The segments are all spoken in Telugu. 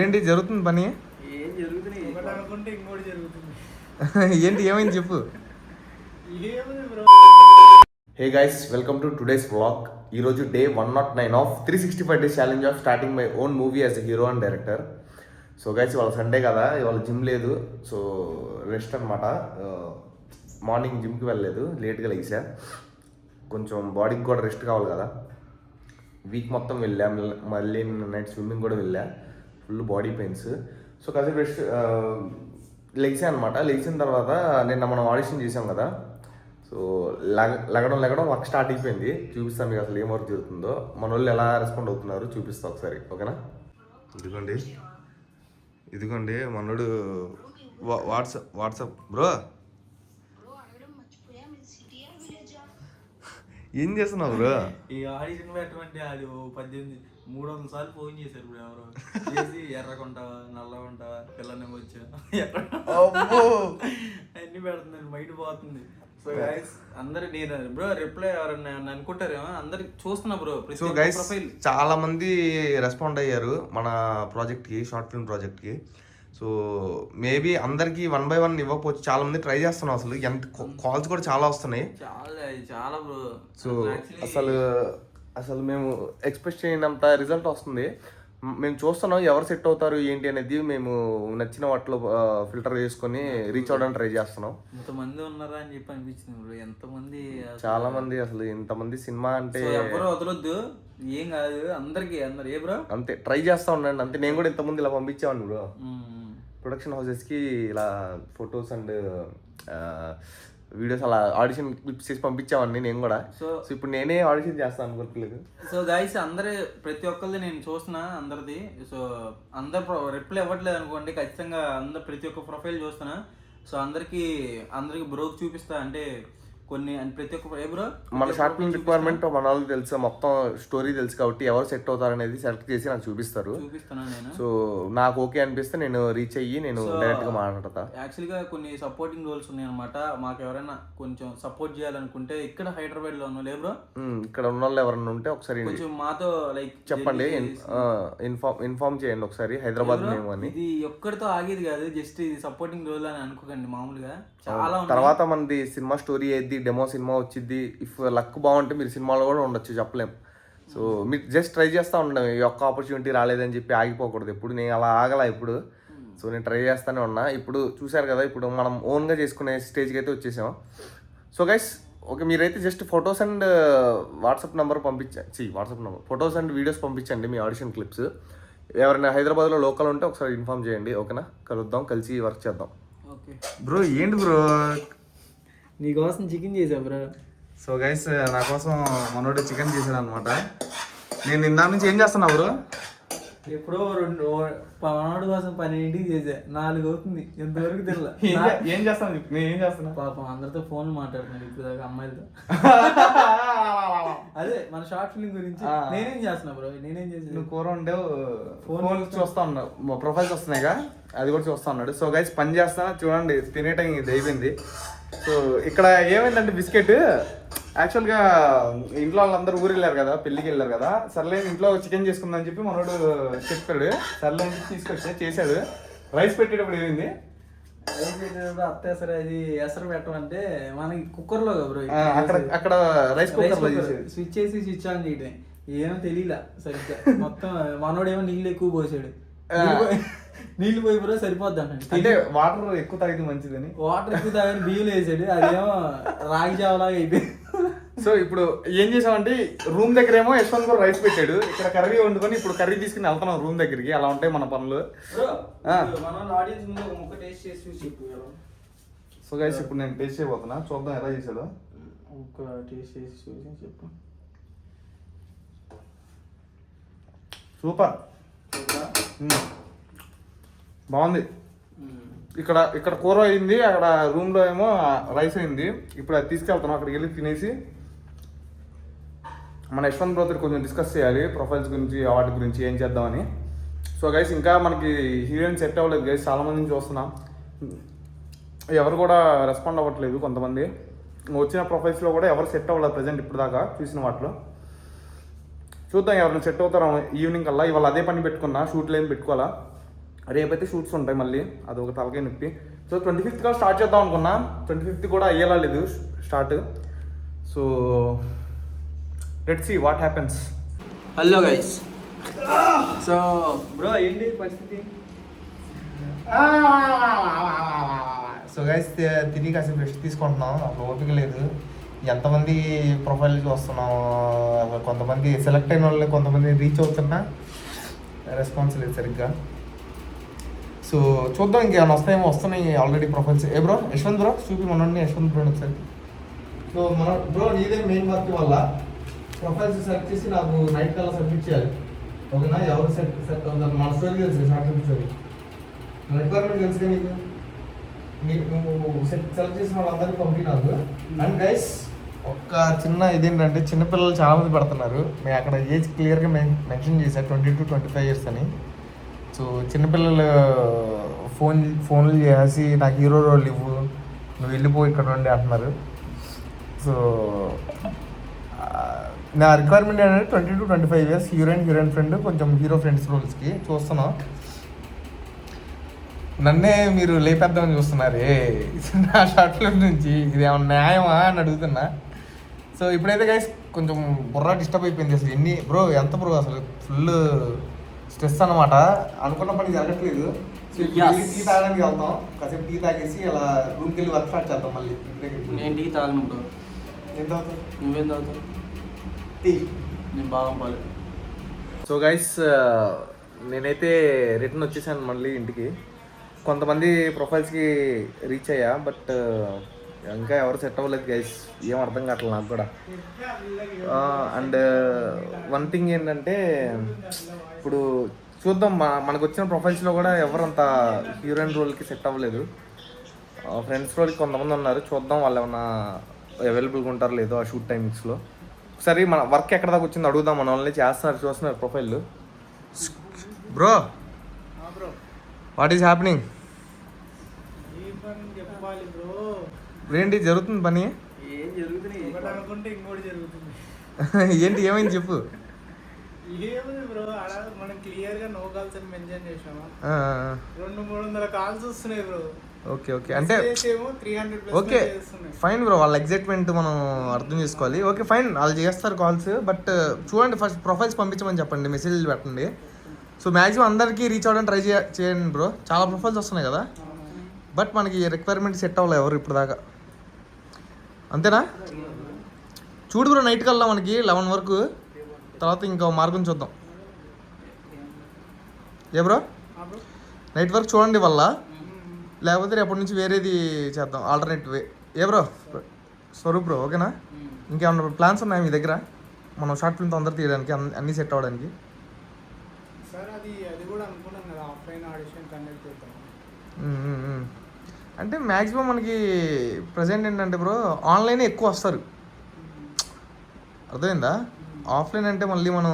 ఏంటి జరుగుతుంది పని? ఏం జరుగుతున్నాయి అనుకుంటే ఇంకోటి జరుగుతుంది. ఏంటి ఏమైంది చెప్పు. Hey guys, welcome to today's vlog. ఈరోజు day 109 of 365 days challenge of starting my own movie as a hero and director. So guys, ఇవాళ సండే కదా, ఇవాళ జిమ్ లేదు, సో రెస్ట్ అనమాట. మార్నింగ్ జిమ్కి వెళ్ళలేదు, లేట్గా లేసా. కొంచెం బాడీకి కూడా రెస్ట్ కావాలి కదా. వీక్ మొత్తం వెళ్ళా, మళ్ళీ నైట్ స్విమ్మింగ్ కూడా వెళ్ళా, ఫుల్ బాడీ పెయిన్స్. సో కాసేపు రెస్ట్ లెగ్సా అనమాట. లెగ్సిన తర్వాత నిన్న మనం ఆడిషన్ చేసాం కదా, సో లగడం వర్క్ స్టార్ట్ అయిపోయింది. చూపిస్తాను మీకు అసలు ఏం వర్క్ జరుగుతుందో, మన వాళ్ళు ఎలా రెస్పాండ్ అవుతున్నారు చూపిస్తా ఒకసారి, ఓకేనా? ఇదిగోండి మనోడు వాట్సాప్ బ్రో. ఏం చేస్తున్నావు బ్రో? ఈ ఆడిషన్ పెట్టమంటే అది 300 సార్లు ఫోన్ చేశారు ఇప్పుడు ఎవరో చేసి, ఎర్రకుంటావా నల్లగుంటావా పిల్లల్ని వచ్చా అన్ని పెడుతుంది, మైండ్ పోతుంది. సో గైస్ అందరు నేను బ్రో రిప్లై ఎవరన్నా అనుకుంటారేమో, అందరికి చూస్తున్నా బ్రో. సో గైస్ చాలా మంది రెస్పాండ్ అయ్యారు మన ప్రాజెక్ట్కి, షార్ట్ ఫిల్మ్ ప్రాజెక్ట్కి. సో మేబీ అందరికి 1 by 1 ఇవ్వకపోవచ్చు, చాలా మంది ట్రై చేస్తున్నాం. అసలు ఎంత కాల్స్ కూడా చాలా వస్తున్నాయి, చాలా బ్రో. సో అసలు మేము ఎక్స్పెక్ట్ చేయనంత రిజల్ట్ వస్తుంది. మేము చూస్తున్నాం ఎవరు సెట్ అవుతారు ఏంటి అనేది. మేము నచ్చిన వాటిలో ఫిల్టర్ చేసుకొని రీచ్ అవ్వడానికి ట్రై చేస్తున్నాం. ఇంతమంది ఉన్నారా అని చెప్పి అనిపించింది బ్రో. ఎంతమంది, చాలా మంది. అసలు ఇంతమంది సినిమా అంటే ఎవరు వదలొద్దు, ఏం కాదు, అందరికి అందరు ఏ బ్రో అంతే ట్రై చేస్తా ఉండండి అంతే. నేను కూడా ఇంతమంది ఇలా పంపించేవాడిని బ్రో, ప్రొడక్షన్ హౌసెస్కి ఇలా ఫొటోస్ అండ్ వీడియోస్ అలా ఆడిషన్ క్లిప్స్ చేసి పంపించామని నేను కూడా. సో ఇప్పుడు నేనే ఆడిషన్ చేస్తాను అనుకోవట్లేదు. సో గైస్ అందరు ప్రతి ఒక్కరిది నేను చూస్తున్నా అందరిది. సో అందరు రిప్లై ఇవ్వట్లేదు అనుకోండి, ఖచ్చితంగా అందరు ప్రతి ఒక్క ప్రొఫైల్ చూస్తున్నా. సో అందరికి బ్రోకి చూపిస్తా, అంటే కొన్ని ప్రతి ఒక్క బ్రో మన షార్ట్ ఫిల్మ్ రిక్వైర్మెంట్ మన వాళ్ళకి తెలుసు, మొత్తం స్టోరీ తెలుసు కాబట్టి ఎవరు సెట్ అవుతారు అనేది సెలెక్ట్ చేసి నాకు చూపిస్తాను నేను. సో నాకు ఓకే అనిపిస్తే నేను రీచ్ అయ్యి నేను డైరెక్ట్ గా మాట్లాడతా. యాక్చువల్గా కొన్ని సపోర్టింగ్ రోల్స్ ఉన్నాయి అనమాట. మాకు ఎవరైనా కొంచెం సపోర్ట్ చేయాలనుకుంటే ఇక్కడ హైదరాబాద్ లో ఉన్నా బ్రో, ఇక్కడ ఉన్న వాళ్ళు ఎవరైనా ఉంటే ఒకసారి కొంచెం మాతో లైక్ చెప్పండి, ఇన్ఫార్మ్ చేయండి ఒకసారి హైదరాబాద్ మేము అని. ఇది ఒక్కడితో ఆగేది కాదు, జస్ట్ ఇది సపోర్టింగ్ రోల్ అని అనుకోకండి. మామూలుగా చాలా తర్వాత మనది సినిమా స్టోరీ ఏది, డెమో సినిమా వచ్చింది. ఇఫ్ లక్ బాగుంటే మీరు సినిమాలో కూడా ఉండొచ్చు, చెప్పలేం. సో మీరు జస్ట్ ట్రై చేస్తూ ఉండడం, ఈ ఒక్క ఆపర్చునిటీ రాలేదని చెప్పి ఆగిపోకూడదు ఎప్పుడు. నేను అలా ఆగలా ఇప్పుడు. సో నేను ట్రై చేస్తూనే ఉన్నా. ఇప్పుడు చూసారు కదా, ఇప్పుడు మనం ఓన్గా చేసుకునే స్టేజ్కి అయితే వచ్చేసాం. సో గైస్ ఓకే, మీరైతే just photos and WhatsApp number photos and videos పంపించండి, మీ ఆడిషన్ క్లిప్స్. ఎవరైనా హైదరాబాద్లో లోకల్ ఉంటే ఒకసారి ఇన్ఫార్మ్ చేయండి, ఓకేనా? కలుద్దాం, కలిసి వర్క్ చేద్దాం. బ్రో ఏంటి బ్రో నీకోసం చికెన్ చేసా బ్రో. సో గైస్ నా కోసం మనోడు చికెన్ చేశాడు అనమాట. నేను ఇందా నుంచి ఏం చేస్తున్నా బ్రో? ఎప్పుడో మనోడు కోసం 12ంటికి చేసా, 4 అవుతుంది, ఎంతవరకు తెలియదు. ఏం చేస్తాను నేను, ఏం చేస్తున్నా? పాపం అందరితో ఫోన్లు మాట్లాడుతున్నాను ఇప్పుడు దాకా అమ్మాయిలతో. అదే మన షార్ట్ ఫిల్మ్ గురించి. నేనేం చేస్తున్నా బ్రో, నేనేం చేసాను? నువ్వు కూర ఉండేవు, ఫోన్ చూస్తా ఉన్నావు, ప్రొఫైల్స్ వస్తున్నాయిగా, అది కూడా చూస్తా ఉన్నాడు. సో గైస్ పని చేస్తాను చూడండి, తినే టైం ఇది అయిపోయింది. సో ఇక్కడ ఏమైందంటే బిస్కెట్, యాక్చువల్గా ఇంట్లో వాళ్ళందరూ ఊరు వెళ్ళారు కదా, పెళ్ళికి వెళ్ళారు కదా. సర్లే ఇంట్లో చికెన్ చేసుకుందని చెప్పి మనోడు చెప్పాడు. సర్లే తీసుకొచ్చా, చేశాడు. రైస్ పెట్టేటప్పుడు ఏమైంది, రైస్ పెట్టేటప్పుడు అత్తే సరే అది ఎసరు పెట్టమంటే మనకి కుక్కర్లో బ్రో, అక్కడ రైస్ కుక్కర్ స్విచ్ చేసి స్విచ్ ఆన్ చేయటం ఏమో తెలియలా సరిగ్గా. మొత్తం మనోడేమో నీళ్ళు ఎక్కువ పోసాడు, నీళ్ళు పోయి బ్రో సరిపోద్ది అంటే వాటర్ ఎక్కువ తాగితే మంచిదని. వాటర్ ఎక్కువ తాగని బియ్యం వేసాడు, అదేమో రాగి జావలాగా అయిపోయింది. సో ఇప్పుడు ఏం చేసామంటే, రూమ్ దగ్గర ఏమో యశ్వంత్ కూడా రైస్ పెట్టాడు, ఇక్కడ కర్రీ వండుకొని ఇప్పుడు కర్రీ తీసుకుని వెళ్తున్నాం రూమ్ దగ్గరికి. అలా ఉంటాయి మన పనులు. సో గైస్ ఇప్పుడు నేను టేస్ట్ చేయబోతున్నా, చూద్దాం ఎలా చేశాడు. ఒక టేస్ట్ చేసి చూసి చెప్పు. సూపర్, బాగుంది. ఇక్కడ కూర అయింది, అక్కడ రూమ్లో ఏమో రైస్ అయింది. ఇప్పుడు అది తీసుకెళ్తాను, అక్కడికి వెళ్ళి తినేసి మన యశ్వంత్ బ్రోతో కొంచెం డిస్కస్ చేయాలి, ప్రొఫైల్స్ గురించి, వాటి గురించి ఏం చేద్దామని. సో గైస్ ఇంకా మనకి హీరోయిన్ సెట్ అవ్వలేదు గైస్, చాలామందిని చూస్తున్నాం, ఎవరు కూడా రెస్పాండ్ అవ్వట్లేదు. కొంతమంది వచ్చిన ప్రొఫైల్స్లో కూడా ఎవరు సెట్ అవ్వలేదు ప్రజెంట్ ఇప్పుడు దాకా చూసిన వాటిలో. చూద్దాం ఎవరైనా సెట్ అవుతారా ఈవినింగ్ కల్లా. ఇవాళ అదే పని పెట్టుకున్నా, షూట్లు ఏం పెట్టుకోవాలా. రేపైతే షూట్స్ ఉంటాయి మళ్ళీ, అది ఒక తలకాయ నొప్పి. సో 25th కూడా స్టార్ట్ చేద్దాం అనుకున్నా, 25th కూడా అయ్యేలా లేదు start. So let's see what happens. Hello guys. So bro ఏంటి పరిస్థితి? సో గైస్ తిరిగి కాసేపు రెస్ట్ తీసుకుంటున్నాం, అసలు ఓపిక లేదు. ఎంతమంది ప్రొఫైల్ చూస్తున్నాం, అసలు కొంతమంది సెలెక్ట్ అయిన వాళ్ళని కొంతమంది రీచ్ అవుతున్నా రెస్పాన్స్ లేదు సరిగ్గా. సో చూద్దాం, ఇంకేమైనా వస్తాయేమో. వస్తున్నాయి ఆల్రెడీ ప్రొఫైల్స్. ఏ బ్రో యశ్వంత్ బ్రో చూపి మనండి, యశ్వంత్ బ్రో ఒకసారి. సో మన బ్రో నీదే మెయిన్ వర్క్ వల్ల ప్రొఫైల్స్ సెలెక్ట్ చేసి నాకు నైట్ కల్లా సబ్మిట్ చేయాలి, ఓకేనా? ఎవరు సెట్ అవుతారు మన స్టోరీ తెలుసు, షార్ట్ ఫిల్మ్ స్టోరీ రిక్వైర్మెంట్ తెలుసుగా నీకు. నువ్వు సెలెక్ట్ చేసిన వాళ్ళందరికీ పంపి నాకు. అండ్ గైస్ ఒక్క చిన్న ఇదేంటంటే, చిన్నపిల్లలు చాలామంది పడుతున్నారు. మేము అక్కడ ఏజ్ క్లియర్గా మెన్షన్ చేశాను 20 to 25 years అని. సో చిన్నపిల్లలు ఫోన్లు చేసి నాకు హీరో రోల్ ఇవ్వు, నువ్వు వెళ్ళిపో ఇక్కడ ఉండి అంటున్నారు. సో నా రిక్వైర్మెంట్ ఏంటంటే 20 to 25 years, హీరోయిన్ ఫ్రెండ్, కొంచెం హీరో ఫ్రెండ్స్ రోల్స్కి చూస్తున్నాం. నన్నే మీరు లేపేద్దామని చూస్తున్నారే నా షార్ట్ ఫిల్మ్ నుంచి, ఇది ఏమన్నా న్యాయమా అని అడుగుతున్నా. సో ఇప్పుడైతే గైస్ కొంచెం బుర్రా డిస్టర్బ్ అయిపోయింది. అసలు ఎంత బ్రో అసలు ఫుల్ స్ట్రెస్ అనమాట. అనుకున్న పని జరగట్లేదు. సో టీ తాగడానికి వెళ్తాం, కాసేపు టీ తాగేసి అలా రూమ్కి వెళ్ళి వర్క్ స్టార్ట్ చేద్దాం మళ్ళీ. నేను టీ తాగను బ్రో. ఏం తాగుతావు? నువ్వేం తాగుతావు? టీ. నేను బాగా పాలు. సో గైస్ నేనైతే రిటర్న్ వచ్చేసాను మళ్ళీ ఇంటికి. కొంతమంది ప్రొఫైల్స్కి రీచ్ అయ్యా, బట్ ఇంకా ఎవరు సెట్ అవ్వలేదు గైస్, ఏం అర్థం కావట్లేదు నాకు కూడా. అండ్ వన్ థింగ్ ఏంటంటే, ఇప్పుడు చూద్దాం మనకు వచ్చిన ప్రొఫైల్స్లో కూడా ఎవరంత హీరోయిన్ రోల్కి సెట్ అవ్వలేదు. ఫ్రెండ్స్ రోల్కి కొంతమంది ఉన్నారు, చూద్దాం వాళ్ళు ఏమన్నా అవైలబుల్గా ఉంటారు లేదో ఆ షూట్ టైమింగ్స్లో. ఒకసారి మన వర్క్ ఎక్కడ దాకా వచ్చిందో అడుగుదాం. మన వాళ్ళని చూస్తున్నారు profile. Bro what is happening? ఏంటి జరుగుతుంది పని? ఏం జరుగుతున్నాయి? ఏంటి ఏమైంది చెప్పు. ఏముంది బ్రో, అలా మనం క్లియర్ గా నో కాల్స్ అని మెన్షన్ చేసామా, 200-300 కాల్స్ వస్తున్నాయి బ్రో. ఓకే ఓకే, అంటే 300+ ఓకే ఫైన్ బ్రో, వాళ్ళ ఎగ్జైట్మెంట్ మనం అర్థం చేసుకోవాలి. ఓకే ఫైన్, వాళ్ళు చేస్తారు కాల్స్, బట్ చూడండి ఫస్ట్ ప్రొఫైల్స్ పంపించమని చెప్పండి, మెసేజ్లు పెట్టండి. సో మ్యాక్సిమం అందరికీ రీచ్ అవ్వడానికి ట్రై చేయండి బ్రో. చాలా ప్రొఫైల్స్ వస్తున్నాయి కదా, బట్ మనకి రిక్వైర్మెంట్ సెట్ అవ్వలేదు ఎవరు ఇప్పుడు దాకా. అంతేనా? చూడు బ్రో, నైట్కి వెళ్దాం మనకి 11 వరకు, తర్వాత ఇంకో మార్గం చూద్దాం. ఏ బ్రో నైట్ వరకు చూడండి వల్ల, లేకపోతే రేపటి నుంచి వేరేది చేద్దాం, ఆల్టర్నేట్ వే. ఏ బ్రో స్వరూప్ బ్రో ఓకేనా? ఇంకేమన్నా ప్లాన్స్ ఉన్నాయి మీ దగ్గర మనం షార్ట్ ఫిల్మ్ తొందర తీయడానికి, అన్నీ సెట్ అవ్వడానికి? సార్ అది కూడా అనుకున్నాం కదా, ఆఫ్లైన్ ఆడిషన్ కండక్ట్ చేద్దాం. అంటే మ్యాక్సిమం మనకి ప్రజెంట్ ఏంటంటే బ్రో, ఆన్లైనే ఎక్కువ వస్తారు, అర్థమైందా? ఆఫ్లైన్ అంటే మళ్ళీ మనం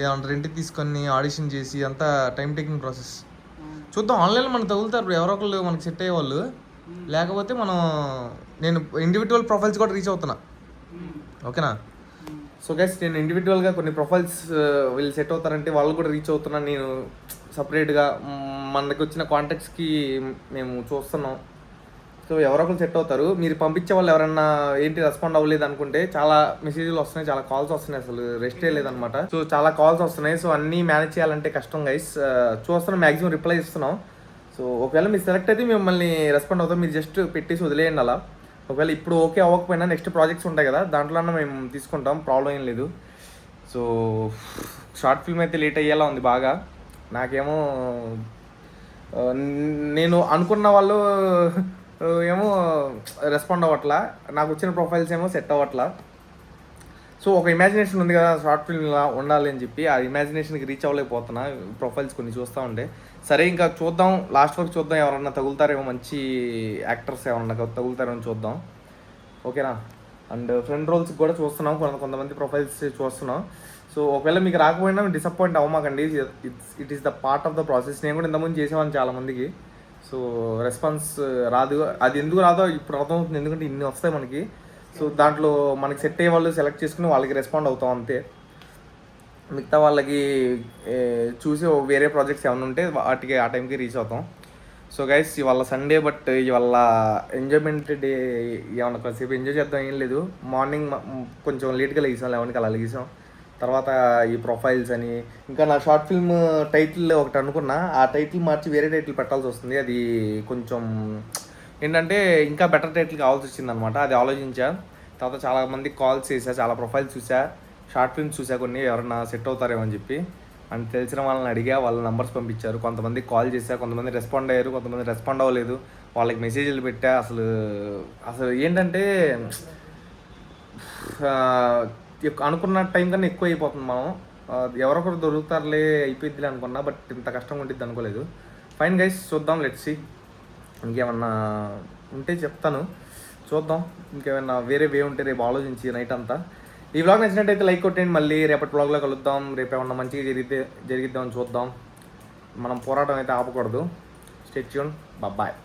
ఏమన్నా రెంట్కి తీసుకొని ఆడిషన్ చేసి అంతా టైం టేకింగ్ ప్రాసెస్. చూద్దాం, ఆన్లైన్లో మనకు తగులుతారు బ్రో ఎవరో ఒకళ్ళు మనకి సెట్ అయ్యే వాళ్ళు. లేకపోతే నేను ఇండివిజువల్ ప్రొఫైల్స్ కూడా రీచ్ అవుతున్నా, ఓకేనా? సో గైస్ నేను ఇండివిజువల్గా కొన్ని ప్రొఫైల్స్ వీళ్ళు సెట్ అవుతారంటే వాళ్ళు కూడా రీచ్ అవుతున్నాను. నేను సపరేట్గా మనకి వచ్చిన కాంటాక్ట్స్కి మేము చూస్తున్నాం. సో ఎవరో ఒకరు సెట్ అవుతారు. మీరు పంపించే వాళ్ళు ఎవరన్నా ఏంటి రెస్పాండ్ అవ్వలేదు అనుకుంటే, చాలా మెసేజ్లు వస్తున్నాయి, చాలా కాల్స్ వస్తున్నాయి, అసలు రెస్టే లేదనమాట. సో చాలా కాల్స్ వస్తున్నాయి, సో అన్నీ మేనేజ్ చేయాలంటే కష్టం గైస్. చూస్తున్నాం, మ్యాక్సిమం రిప్లై ఇస్తున్నాం. సో ఒకవేళ మీరు సెలెక్ట్ అయితే మిమ్మల్ని రెస్పాండ్ అవుతాం, మీరు జస్ట్ పెట్టేసి వదిలేయండి అలా. ఒకవేళ ఇప్పుడు ఓకే అవ్వకపోయినా నెక్స్ట్ ప్రాజెక్ట్స్ ఉంటాయి కదా, దాంట్లో మేము తీసుకుంటాం, ప్రాబ్లం ఏం లేదు. సో షార్ట్ ఫిల్మ్ అయితే లేట్ అయ్యేలా ఉంది బాగా. నాకేమో నేను అనుకున్న వాళ్ళు ఏమో రెస్పాండ్ అవ్వట్లా, నాకు వచ్చిన ప్రొఫైల్స్ ఏమో సెట్ అవ్వట్లా. సో ఒక ఇమాజినేషన్ ఉంది కదా షార్ట్ ఫిల్మ్లా ఉండాలి అని చెప్పి, ఆ ఇమాజినేషన్కి రీచ్ అవ్వలేకపోతున్నా. ప్రొఫైల్స్ కొన్ని చూస్తూ ఉంటే సరే, ఇంకా చూద్దాం, లాస్ట్ వరకు చూద్దాం, ఎవరన్నా తగులుతారేమో, మంచి యాక్టర్స్ ఎవరన్నా తగులుతారేమో చూద్దాం, ఓకేనా? అండ్ ఫ్రెండ్ రోల్స్కి కూడా చూస్తున్నాం, కొంతమంది ప్రొఫైల్స్ చూస్తున్నాం. సో ఒకవేళ మీకు రాకపోయినా డిసప్పాయింట్ అవ్వమాకండి, it is the part of the process. నేను కూడా ఇంతకుముందు చేసేవాడిని చాలామందికి. సో రెస్పాన్స్ రాదు, అది ఎందుకు రాదో ఇప్పుడు అర్థమవుతుంది, ఎందుకంటే ఇన్ని వస్తాయి మనకి. సో దాంట్లో మనకి సెట్ అయ్యే వాళ్ళు సెలెక్ట్ చేసుకుని వాళ్ళకి రెస్పాండ్ అవుతాం అంతే. మిగతా వాళ్ళకి చూసి వేరే ప్రాజెక్ట్స్ ఏమైనా ఉంటే వాటికి ఆ టైంకి రీచ్ అవుతాం. సో గైస్ ఇవాళ సండే, బట్ ఇవాళ ఎంజాయ్మెంట్ డే. ఏమన్నా కాసేపు ఎంజాయ్ చేద్దాం ఏం లేదు. మార్నింగ్ కొంచెం లేట్గా లేసాం, 11కి అలా లేసాం. తర్వాత ఈ ప్రొఫైల్స్ అని ఇంకా నా షార్ట్ ఫిల్మ్ టైటిల్ ఒకటి అనుకున్నా, ఆ టైటిల్ మార్చి వేరే టైటిల్ పెట్టాల్సి వస్తుంది. అది కొంచెం ఏంటంటే ఇంకా బెటర్ టైటిల్ కావాల్సి వచ్చింది అనమాట. అది ఆలోచించా. తర్వాత చాలామంది కాల్స్ చేశా, చాలా ప్రొఫైల్స్ చూసా, షార్ట్ ఫిల్మ్స్ చూసా, కొన్ని ఎవరన్నా సెట్ అవుతారేమో అని చెప్పి. అని తెలిసిన వాళ్ళని అడిగా, వాళ్ళ నెంబర్స్ పంపించారు. కొంతమంది కాల్ చేశా, కొంతమంది రెస్పాండ్ అయ్యారు, కొంతమంది రెస్పాండ్ అవ్వలేదు. వాళ్ళకి మెసేజ్లు పెట్టా. అసలు అసలు ఏంటంటే అనుకున్న టైం కన్నా ఎక్కువ అయిపోతుంది. మనం ఎవరొకరు దొరుకుతారులే, అయిపోయిద్దిలే అనుకున్నా, బట్ ఇంత కష్టంగా ఉంటుంది అనుకోలేదు. ఫైన్ గైస్, చూద్దాం, లెట్స్ సీ. ఇంకేమన్నా ఉంటే చెప్తాను, చూద్దాం. ఇంకేమన్నా వేరే వే ఉంటే రేపు ఆలోచించి నైట్ అంతా. ఈ వ్లాగ్ నచ్చినట్టయితే లైక్ కొట్టండి. మళ్ళీ రేపటి వ్లాగ్లో కలుద్దాం. రేపు ఏమన్నా మంచిగా జరిగిద్దామని చూద్దాం. మనం పోరాటం అయితే ఆపకూడదు. Stay tune. బాయ్.